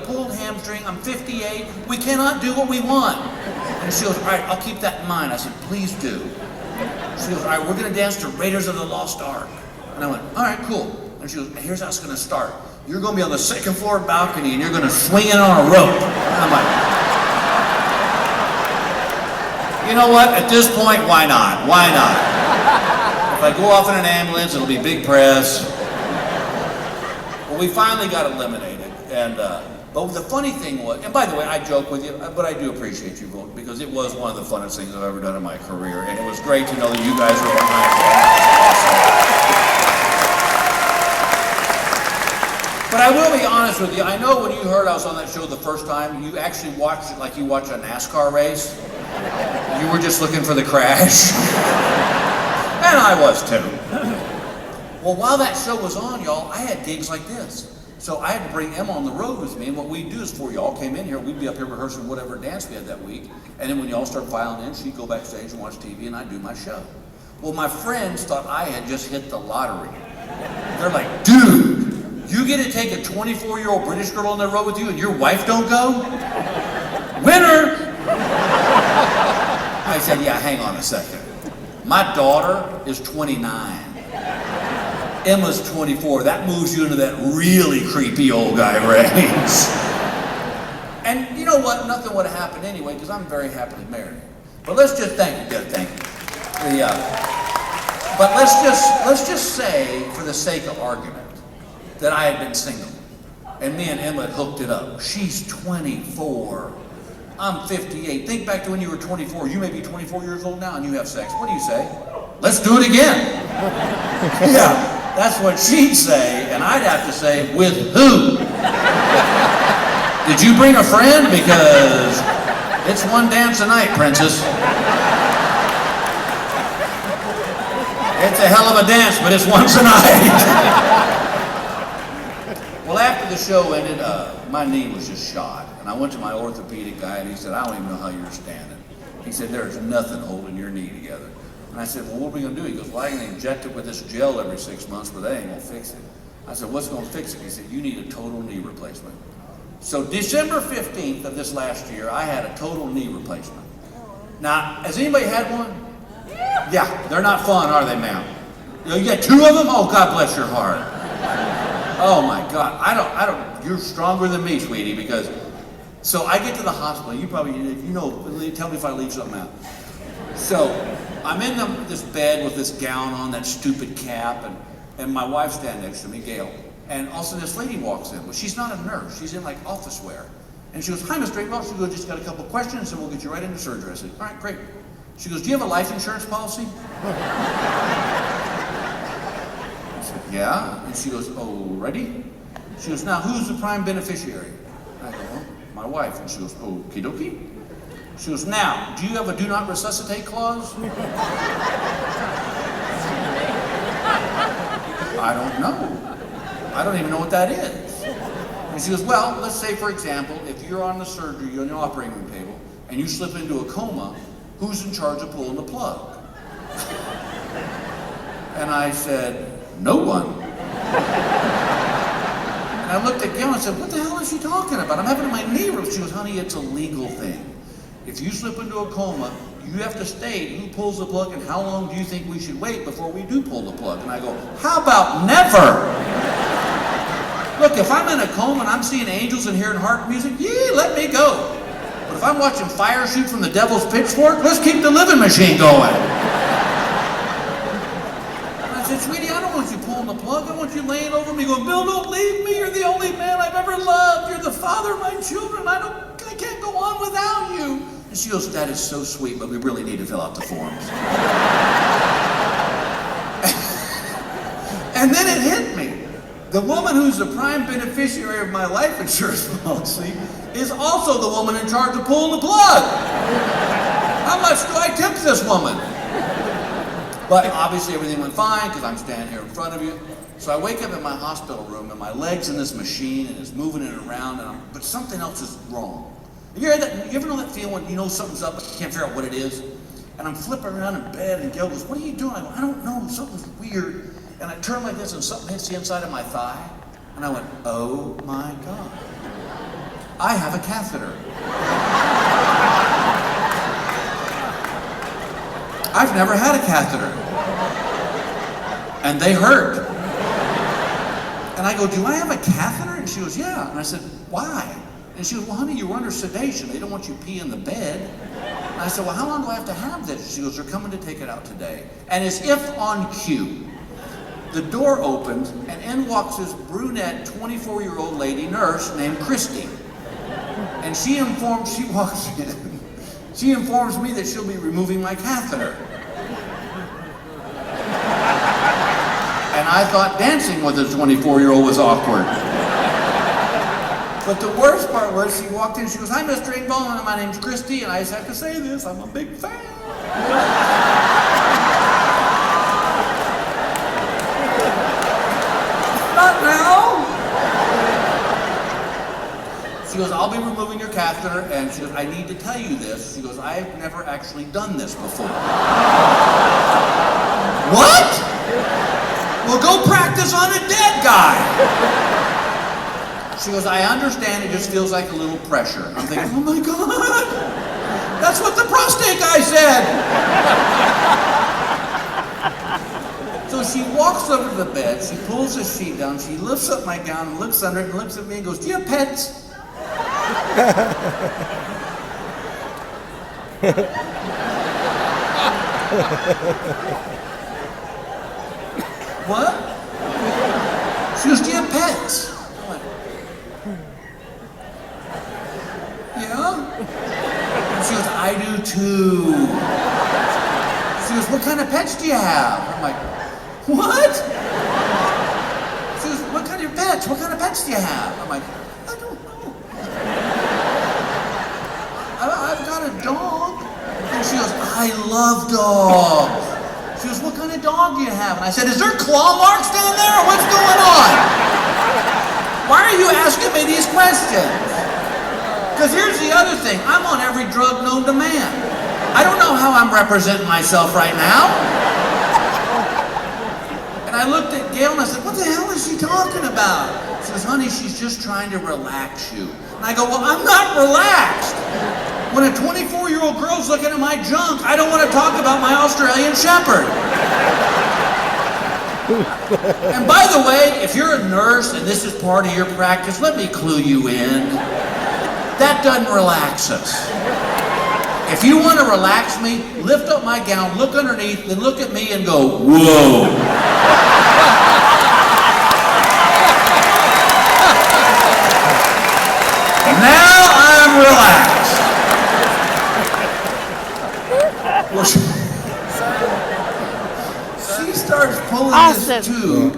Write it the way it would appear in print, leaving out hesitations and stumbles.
pulled hamstring. I'm 58. We cannot do what we want. And she goes, all right, I'll keep that in mind. I said, please do. She goes, all right, we're going to dance to Raiders of the Lost Ark. And I went, all right, cool. And she goes, here's how it's going to start. You're going to be on the second floor balcony and you're going to swing it on a rope. And I'm like, you know what? At this point, why not? Why not? If I go off in an ambulance, it'll be big press. Well, we finally got eliminated. And but the funny thing was, and by the way, I joke with you, but I do appreciate you voting because it was one of the funnest things I've ever done in my career. And it was great to know that you guys were behind it. But I will be honest with you, I know when you heard I was on that show the first time, you actually watched it like you watch a NASCAR race. You were just looking for the crash. And I was too. Well, while that show was on, y'all, I had gigs like this. So I had to bring Emma on the road with me, and what we'd do is before y'all came in here, we'd be up here rehearsing whatever dance we had that week, and then when y'all start filing in, she'd go backstage and watch TV, and I'd do my show. Well, my friends thought I had just hit the lottery. They're like, dude, you get to take a 24-year-old British girl on the road with you, and your wife don't go? Winner! I said, yeah, hang on a second. My daughter is 29. Emma's 24. That moves you into that really creepy old guy range. And you know what? Nothing would have happened anyway because I'm very happily married. But let's just thank you. But let's just say, for the sake of argument, that I had been single, and me and Emma had hooked it up. She's 24. I'm 58. Think back to when you were 24. You may be 24 years old now and you have sex. What do you say? Let's do it again. Yeah. That's what she'd say, and I'd have to say, with who? Did you bring a friend? Because it's one dance a night, princess. It's a hell of a dance, but it's once a night. Well, after the show ended, my knee was just shot, and I went to my orthopedic guy, and he said, I don't even know how you're standing. He said, there's nothing holding your knee together. And I said, well, what are we going to do? He goes, well, I'm going to inject it with this gel every 6 months, but that ain't going to fix it. I said, what's going to fix it? He said, you need a total knee replacement. So December 15th of this last year, I had a total knee replacement. Now, has anybody had one? Yeah, they're not fun, are they, ma'am? You got 2 of them? Oh, God bless your heart. Oh, my God. I don't, you're stronger than me, sweetie, because, so I get to the hospital. You probably, you know, tell me if I leave something out. So, I'm in this bed with this gown on, that stupid cap, and my wife's standing next to me, Gail. And also this lady walks in, but she's not a nurse. She's in like office wear. And she goes, hi, Mr. Engvall. She goes, just got a couple of questions and we'll get you right into surgery. I said, all right, great. She goes, do you have a life insurance policy? I said, yeah. And she goes, oh, ready? She goes, now who's the prime beneficiary? I go, well, my wife. And she goes, okie dokie. She goes, now, do you have a do not resuscitate clause? I don't know. I don't even know what that is. And she goes, well, let's say, for example, if you're on the surgery, you're on the operating room table, and you slip into a coma, who's in charge of pulling the plug? And I said, no one. And I looked at Gail and said, what the hell is she talking about? I'm having my knee ripped. She goes, honey, it's a legal thing. If you slip into a coma, you have to state who pulls the plug and how long do you think we should wait before we do pull the plug. And I go, how about never? Look, if I'm in a coma and I'm seeing angels and hearing harp music, yeah, let me go. But if I'm watching fire shoot from the devil's pitchfork, let's keep the living machine going. And I said, sweetie, I don't want you pulling the plug. I want you laying over me going, Bill, don't leave me. You're the only man I've ever loved. You're the father of my children. I can't go on without you. And she goes, that is so sweet, but we really need to fill out the forms. And then it hit me. The woman who's the prime beneficiary of my life insurance policy is also the woman in charge of pulling the plug. How much do I tip this woman? But obviously everything went fine because I'm standing here in front of you. So I wake up in my hospital room and my leg's in this machine and it's moving it around, but something else is wrong. You ever know that feeling when you know something's up but you can't figure out what it is? And I'm flipping around in bed and Gail goes, what are you doing? I go, I don't know, something's weird. And I turn like this and something hits the inside of my thigh. And I went, oh my God. I have a catheter. I've never had a catheter. And they hurt. And I go, do I have a catheter? And she goes, yeah. And I said, why? And she goes, well, honey, you were under sedation. They don't want you to pee in the bed. And I said, well, how long do I have to have this? She goes, they're coming to take it out today. And as if on cue, the door opens, and in walks this brunette 24-year-old lady nurse named Christy. And she walks in. She informs me that she'll be removing my catheter. And I thought dancing with a 24-year-old was awkward. But the worst part was she walked in, she goes, hi, Mr. Engvall, and my name's Christy, and I just have to say this, I'm a big fan. Not now. She goes, I'll be removing your catheter, and she goes, I need to tell you this. She goes, I've never actually done this before. What? Well, go practice on a dead guy. She goes, I understand, it just feels like a little pressure. I'm thinking, oh my God, that's what the prostate guy said. So she walks over to the bed, she pulls the sheet down, she lifts up my gown and looks under it and looks at me and goes, do you have pets? What? She goes, do you have pets? I went, yeah? And she goes, I do too. She goes, what kind of pets do you have? I'm like, what? She goes, what kind of pets? What kind of pets do you have? I'm like, I don't know. I've got a dog. And she goes, I love dogs. She goes, what kind of dog do you have? And I said, is there claw marks down there or what's going on? Why are you asking me these questions? Because here's the other thing. I'm on every drug known to man. I don't know how I'm representing myself right now. And I looked at Gail and I said, what the hell is she talking about? She goes, honey, she's just trying to relax you. And I go, well, I'm not relaxed. When a 24-year-old girl's looking at my junk, I don't want to talk about my Australian Shepherd. And by the way, if you're a nurse and this is part of your practice, let me clue you in. That doesn't relax us. If you want to relax me, lift up my gown, look underneath, then look at me and go, whoa. Now I'm relaxed. Well, she starts pulling this tube.